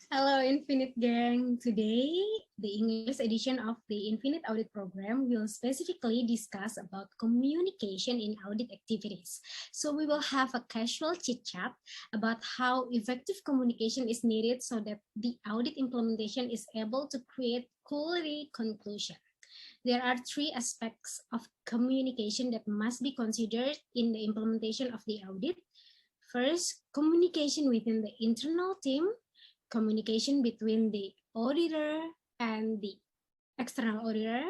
Hello, Infinite Gang. Today, the English edition of the Infinite Audit Program will specifically discuss about communication in audit activities. So we will have a casual chit-chat about how effective communication is needed so that the audit implementation is able to create quality conclusion. There are three aspects of communication that must be considered in the implementation of the audit. First, communication within the internal team, communication between the auditor and the external auditor,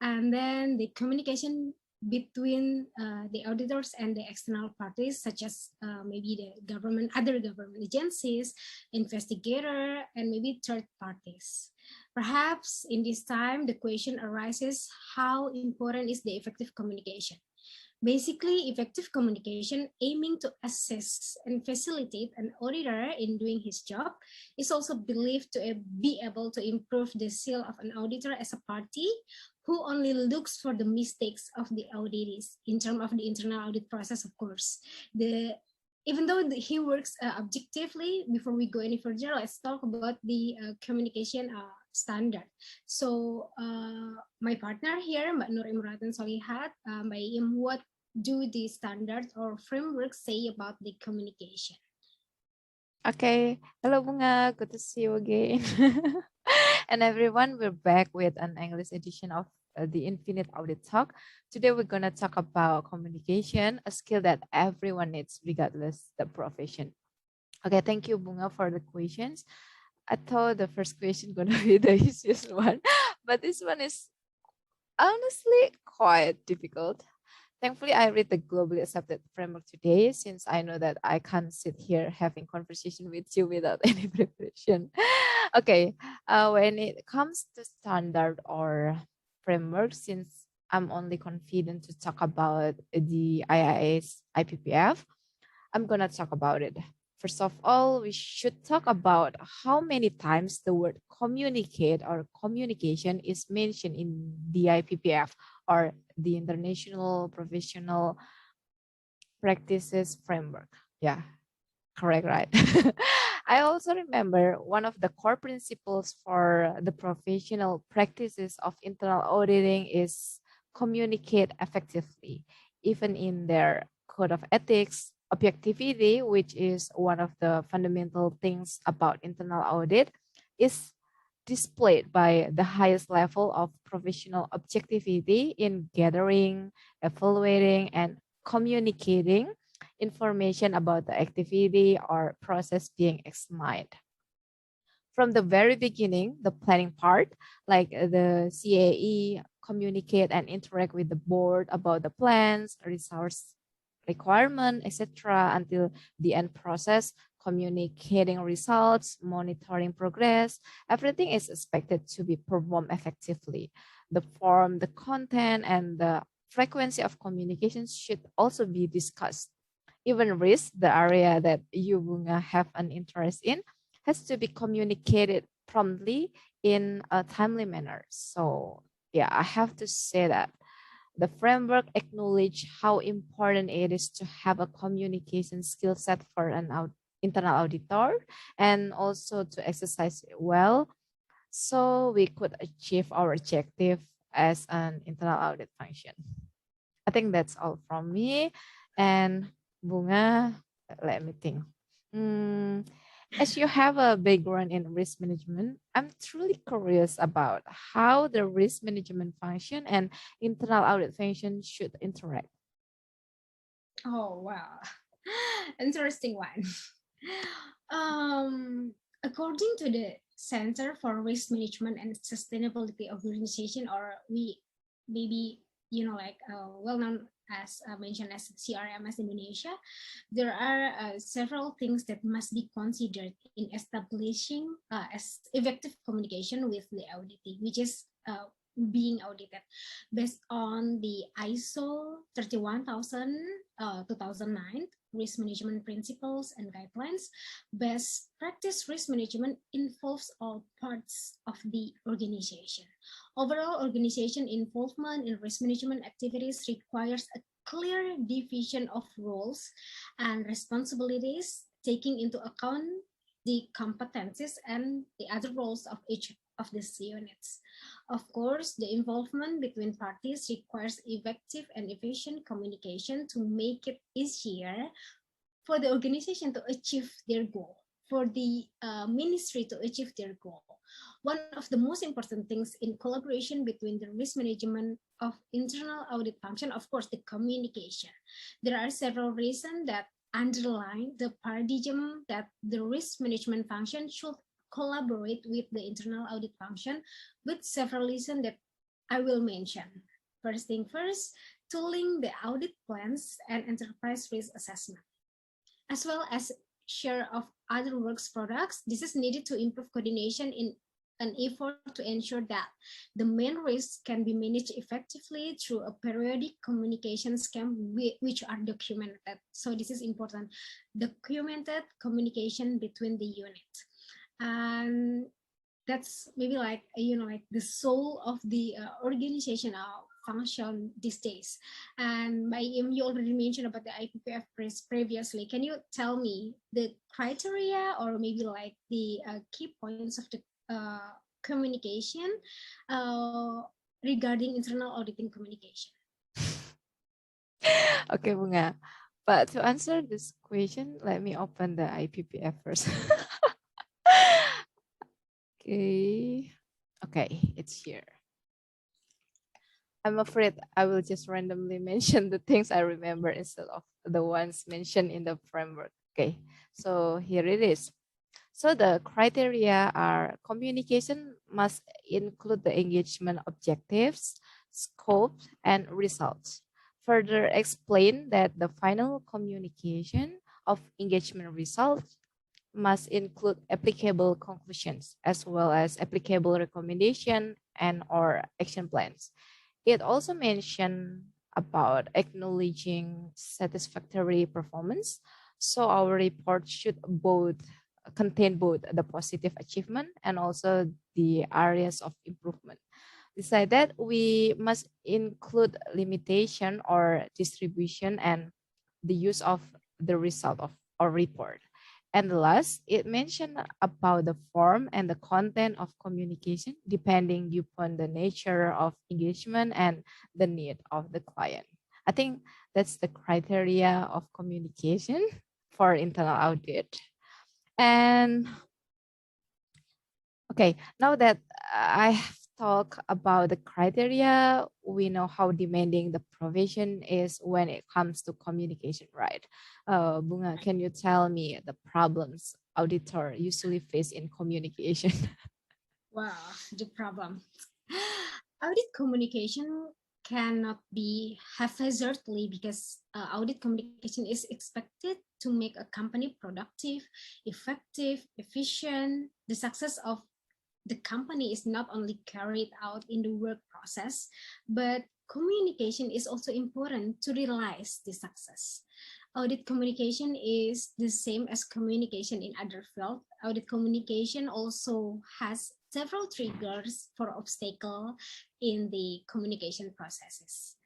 and then the communication between the auditors and the external parties, such as maybe the government, other government agencies, investigator, and maybe third parties. Perhaps in this time, the question arises, how important is the effective communication? Basically, effective communication aiming to assist and facilitate an auditor in doing his job is also believed to be able to improve the seal of an auditor as a party who only looks for the mistakes of the auditees in terms of the internal audit process, of course. Even though he works objectively, before we go any further, let's talk about the communication standard. So my partner here, Mbak Nur Imratan Solihat, Mbak Im, what do the standards or frameworks say about the communication? Okay, hello Bunga, good to see you again. And everyone, we're back with an English edition of the Infinite Audit Talk. Today we're going to talk about communication, a skill that everyone needs regardless the profession. Okay, thank you Bunga for the questions. I thought the first question going to be the easiest one, but this one is honestly quite difficult. Thankfully, I read the globally accepted framework today since I know that I can't sit here having conversation with you without any preparation. Okay, when it comes to standard or framework, since I'm only confident to talk about the IIS IPPF, I'm gonna talk about it. First of all, we should talk about how many times the word communicate or communication is mentioned in the IPPF or the International Professional Practices Framework. Yeah, correct, right? I also remember one of the core principles for the professional practices of internal auditing is communicate effectively, even in their code of ethics. Objectivity, which is one of the fundamental things about internal audit, is displayed by the highest level of professional objectivity in gathering, evaluating, and communicating information about the activity or process being examined. From the very beginning, the planning part, like the CAE, communicate and interact with the board about the plans, resource requirement, etc., until the end process, communicating results, monitoring progress, everything is expected to be performed effectively. The form, the content, and the frequency of communication should also be discussed. Even risk, the area that you Bunga have an interest in, has to be communicated promptly in a timely manner. So yeah, I have to say that the framework acknowledge how important it is to have a communication skill set for an internal auditor and also to exercise it well so we could achieve our objective as an internal audit function. I think that's all from me. And Bunga, let me think. Mm, as you have a background in risk management, I'm truly curious about how the risk management function and internal audit function should interact. Oh, wow. Interesting one. According to the Center for Risk Management and Sustainability Organization, or we maybe like well known as mentioned as CRMS Indonesia, there are several things that must be considered in establishing as effective communication with the auditee, which is being audited based on the ISO 31000 2009 risk management principles and guidelines. Best practice risk management involves all parts of the organization. Overall organization involvement in risk management activities requires a clear division of roles and responsibilities, taking into account the competencies and the other roles of each of these units. Of course, the involvement between parties requires effective and efficient communication to make it easier for the organization to achieve their goal, for the ministry to achieve their goal. One of the most important things in collaboration between the risk management of internal audit function, of course, the communication. There are several reasons that underline the paradigm that the risk management function should collaborate with the internal audit function, with several reasons that I will mention. First thing first, tooling the audit plans and enterprise risk assessment, as well as share of other works products. This is needed to improve coordination in an effort to ensure that the main risks can be managed effectively through a periodic communication scheme which are documented. So this is important, documented communication between the units. And that's maybe like, like the soul of the organizational function these days. And you already mentioned about the IPPF previously. Can you tell me the criteria or maybe like the key points of the communication regarding internal auditing communication? Okay, Bunga. But to answer this question, let me open the IPPF first. Okay, it's here. I'm afraid I will just randomly mention the things I remember instead of the ones mentioned in the framework. Okay, so here it is. So the criteria are: communication must include the engagement objectives, scope, and results. Further explain that the final communication of engagement results must include applicable conclusions as well as applicable recommendation and or action plans. It also mentioned about acknowledging satisfactory performance. So our report should contain both the positive achievement and also the areas of improvement. Besides that, we must include limitation or distribution and the use of the result of our report. And last, it mentioned about the form and the content of communication depending upon the nature of engagement and the need of the client. I think that's the criteria of communication for internal audit. And okay, now that I have talked about the criteria, we know how demanding the provision is when it comes to communication, right? Bunga, can you tell me the problems auditor usually face in communication? Wow, the problem. Audit communication cannot be haphazardly because audit communication is expected to make a company productive, effective, efficient. The success of the company is not only carried out in the work process, but communication is also important to realize the success. Audit communication is the same as communication in other fields. Audit communication also has several triggers for obstacle in the communication processes.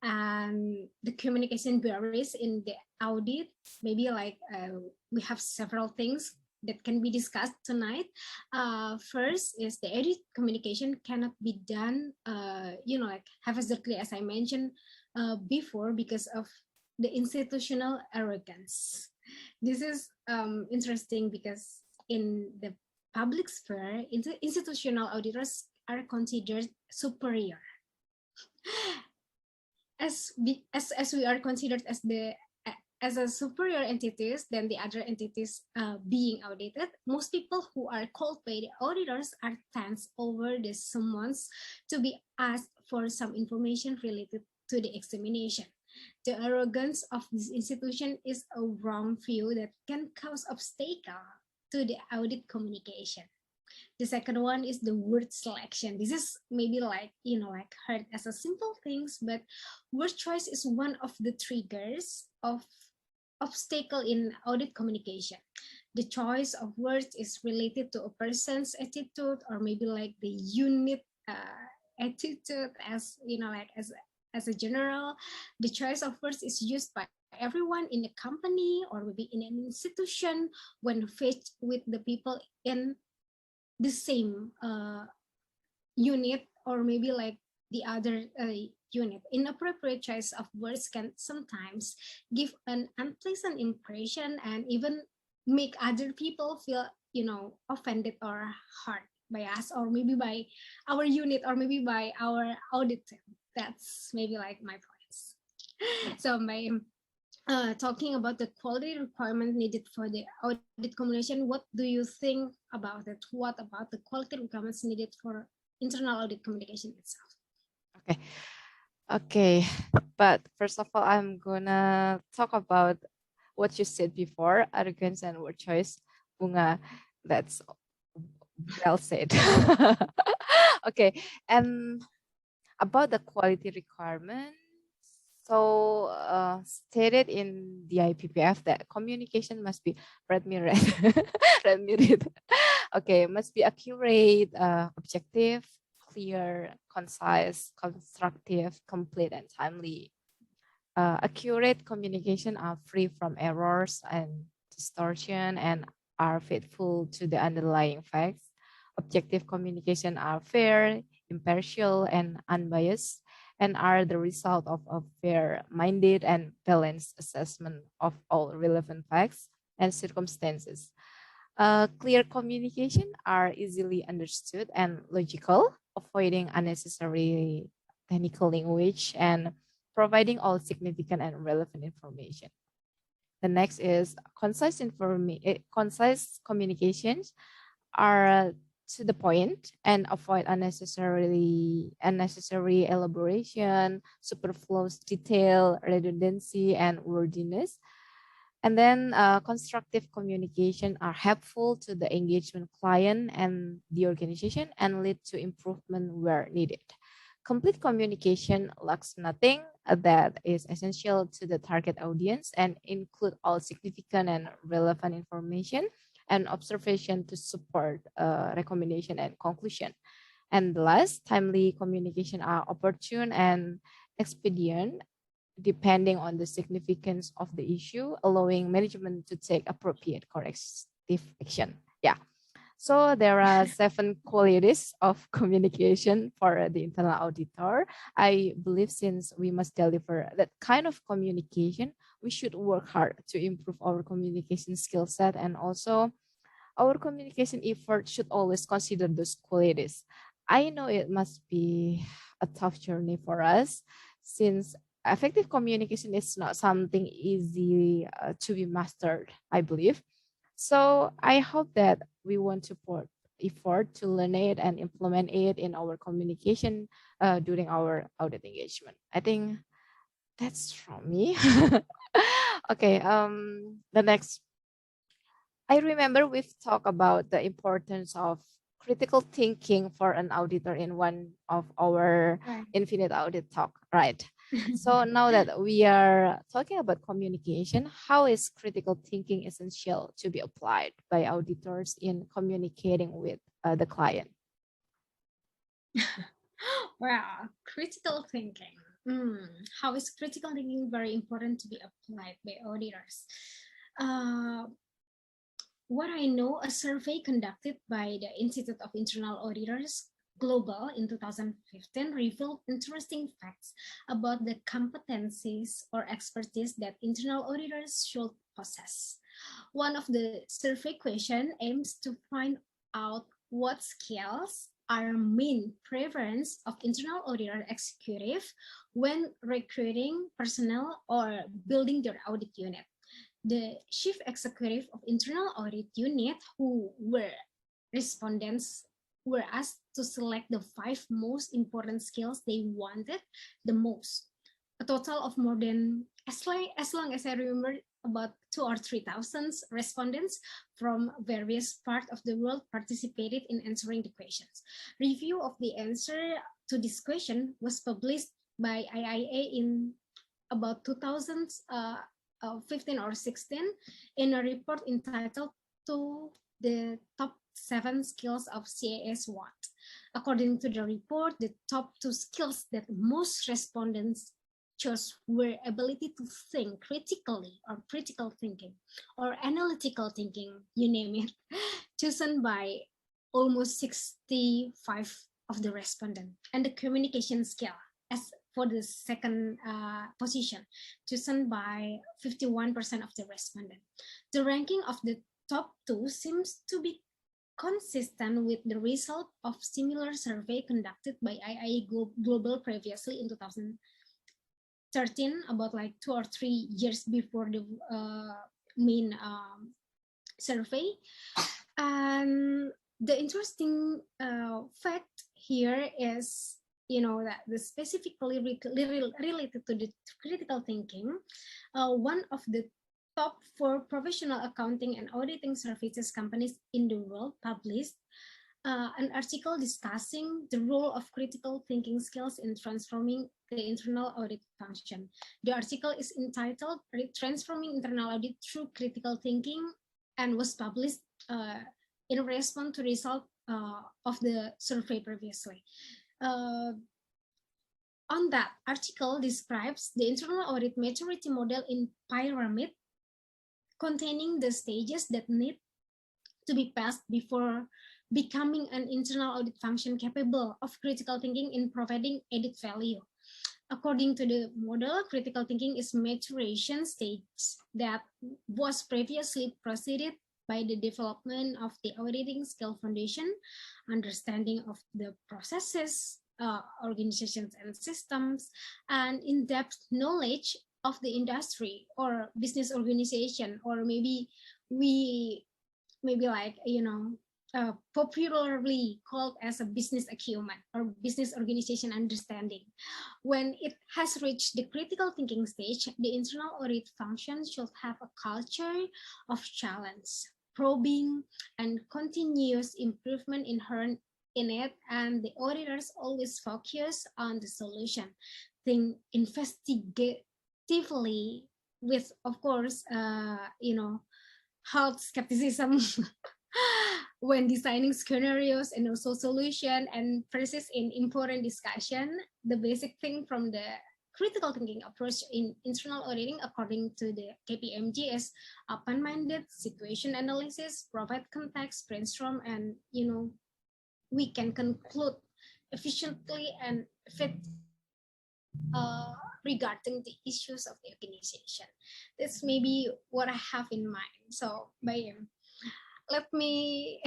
And the communication barriers in the audit, maybe like we have several things that can be discussed tonight. First is the audit communication cannot be done, like haphazardly, as I mentioned before, because of the institutional arrogance. This is interesting because in the public sphere, institutional auditors are considered superior. As we are considered as a superior entities than the other entities being audited, most people who are called by the auditors are tense over the summons to be asked for some information related to the examination. The arrogance of this institution is a wrong view that can cause obstacle to the audit communication. The second one is the word selection. This is maybe like, like heard as a simple things, but word choice is one of the triggers of obstacle in audit communication. The choice of words is related to a person's attitude or maybe like the unit attitude as, like as a general. The choice of words is used by everyone in a company or maybe in an institution, when faced with the people in the same unit or maybe like the other unit, inappropriate choice of words can sometimes give an unpleasant impression and even make other people feel, offended or hurt by us, or maybe by our unit, or maybe by our audit team. That's maybe like my points. So by talking about the quality requirement needed for the audit communication, what do you think about it? What about the quality requirements needed for internal audit communication itself? Okay, but first of all, I'm gonna talk about what you said before, arrogance and word choice. Bunga, that's well said. Okay, and about the quality requirements, so stated in the IPPF that communication must be, let me read, let me read. Okay, must be accurate, objective, clear, concise, constructive, complete, and timely. Accurate communication are free from errors and distortion and are faithful to the underlying facts. Objective communication are fair, impartial, and unbiased, and are the result of a fair-minded and balanced assessment of all relevant facts and circumstances. Clear communication are easily understood and logical, avoiding unnecessary technical language and providing all significant and relevant information. The next is concise communications are to the point and avoid unnecessary elaboration, superfluous detail, redundancy, and wordiness. And then constructive communication are helpful to the engagement client and the organization and lead to improvement where needed. Complete communication lacks nothing that is essential to the target audience and include all significant and relevant information and observation to support recommendation and conclusion. And last, timely communication are opportune and expedient depending on the significance of the issue, allowing management to take appropriate corrective action. Yeah. So there are 7 qualities of communication for the internal auditor. I believe since we must deliver that kind of communication, we should work hard to improve our communication skill set, and also our communication effort should always consider those qualities. I know it must be a tough journey for us since effective communication is not something easy to be mastered, I believe. So I hope that we want to put effort to learn it and implement it in our communication during our audit engagement. I think that's from me. Okay, the next, I remember we've talked about the importance of critical thinking for an auditor in one of our Infinite Audit talk, right? So now that we are talking about communication, how is critical thinking essential to be applied by auditors in communicating with the client? Wow, critical thinking. How is critical thinking very important to be applied by auditors? What I know, a survey conducted by the Institute of Internal Auditors Global in 2015 revealed interesting facts about the competencies or expertise that internal auditors should possess. One of the survey questions aims to find out what skills are main preference of internal auditor executive when recruiting personnel or building their audit unit. The chief executive of internal audit unit, who were respondents, were asked to select the 5 most important skills they wanted the most. A total of more than, as long as I remember, about 2,000 or 3,000 respondents from various parts of the world participated in answering the questions. Review of the answer to this question was published by IIA in about 2015 or 16 in a report entitled "To the Top 7 Skills of CAS Want." According to the report, the top 2 skills that most respondents shows where ability to think critically or critical thinking or analytical thinking, you name it, chosen by almost 65 of the respondents, and the communication skill as for the second position, chosen by 51% of the respondents. The ranking of the top two seems to be consistent with the result of similar survey conducted by IIE Global previously in 2013, about like 2 or 3 years before the main survey. And the interesting fact here is, that the specifically related to the critical thinking, one of the top 4 professional accounting and auditing services companies in the world published an article discussing the role of critical thinking skills in transforming the internal audit function. The article is entitled Transforming Internal Audit Through Critical Thinking and was published in response to result of the survey previously. On that article describes the internal audit maturity model in pyramid, containing the stages that need to be passed before becoming an internal audit function capable of critical thinking in providing added value. According to the model, critical thinking is maturation stage that was previously preceded by the development of the auditing skill foundation, understanding of the processes, organizations and systems, and in-depth knowledge of the industry or business organization, or maybe like, popularly called as a business acumen or business organization understanding. When it has reached the critical thinking stage, the internal audit function should have a culture of challenge, probing, and continuous improvement inherent in it, and the auditors always focus on the solution, think investigatively with, of course, halt skepticism when designing scenarios and also solution, and persist in important discussion. The basic thing from the critical thinking approach in internal auditing, according to the KPMG, is open-minded situation analysis, provide context, brainstorm, and we can conclude efficiently and fit regarding the issues of the organization. That's maybe what I have in mind. So, Bayam, let me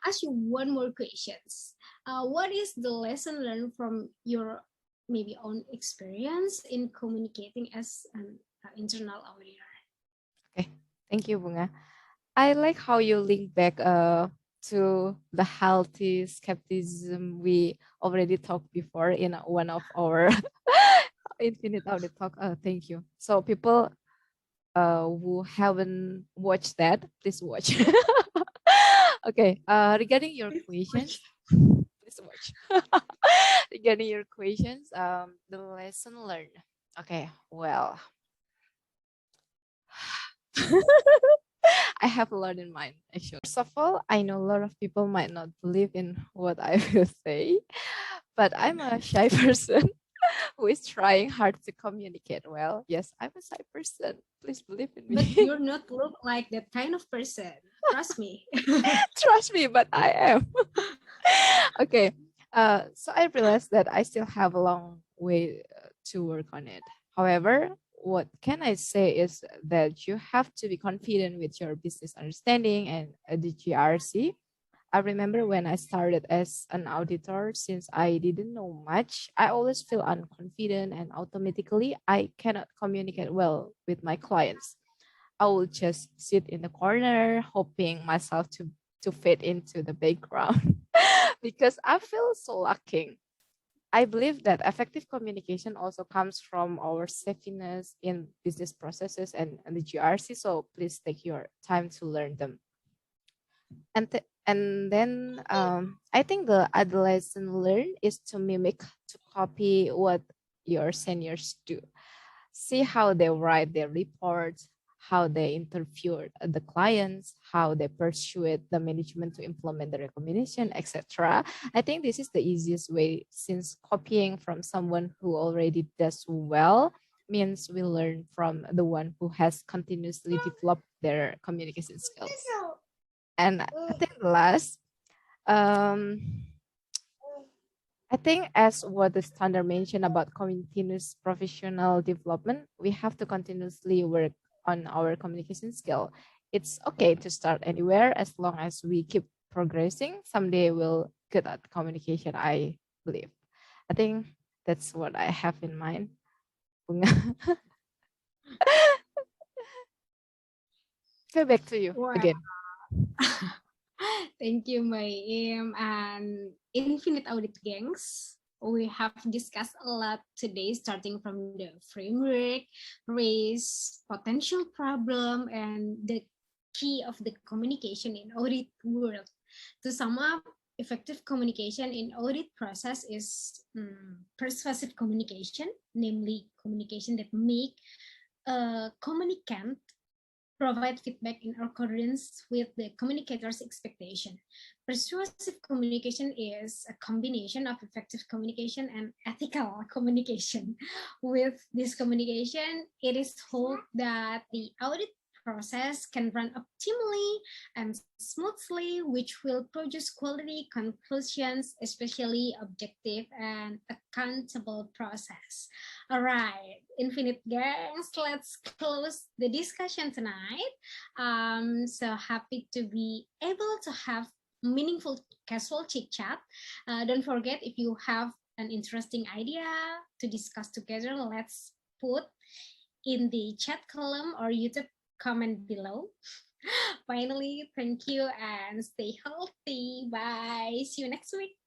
ask you one more questions. What is the lesson learned from your maybe own experience in communicating as an internal auditor? Okay, thank you, Bunga. I like how you link back to the healthy skepticism we already talked before in one of our Infinite Audit Talk. Thank you. So people who haven't watched that, please watch. Okay, regarding your questions, please watch. Regarding your questions, the lesson learned. Okay, well, I have a lot in mind, actually. First of all, I know a lot of people might not believe in what I will say, but I'm a shy person who is trying hard to communicate well. Yes, I'm a shy person. Please believe in me. But you're not look like that kind of person. Trust me. Trust me, but I am. Okay. So I realized that I still have a long way to work on it. However, what can I say is that you have to be confident with your business understanding and the GRC. I remember when I started as an auditor, since I didn't know much, I always feel unconfident and automatically I cannot communicate well with my clients. I will just sit in the corner, hoping myself to fit into the background because I feel so lacking. I believe that effective communication also comes from our savviness in business processes and the GRC. So please take your time to learn them. And then I think the other lesson learned is to mimic, to copy what your seniors do. See how they write their reports, how they interviewed the clients, how they persuade the management to implement the recommendation, etc. I think this is the easiest way, since copying from someone who already does well means we learn from the one who has continuously developed their communication skills. And I think last, I think as what the standard mentioned about continuous professional development, we have to continuously work on our communication skill. It's okay to start anywhere as long as we keep progressing. Someday we'll good at communication, I believe. I think that's what I have in mind. Bunga. Okay, back to you Wow. again. Thank you, Mbak Im and Infinite Audit Gangs. We have discussed a lot today, starting from the framework, risk, potential problem, and the key of the communication in audit world. To sum up, effective communication in audit process is persuasive communication, namely communication that make a communicant provide feedback in accordance with the communicator's expectation. Persuasive communication is a combination of effective communication and ethical communication. With this communication, it is hoped that the audit process can run optimally and smoothly, which will produce quality conclusions, especially objective and accountable process. All right, Infinite Gangs, let's close the discussion tonight. So happy to be able to have meaningful casual chit chat. Don't forget, if you have an interesting idea to discuss together, let's put in the chat column or YouTube comment below. Finally, thank you and stay healthy. Bye. See you next week.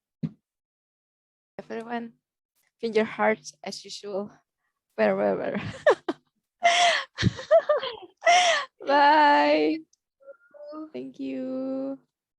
Everyone, in your hearts as usual. Where. Bye. Thank you.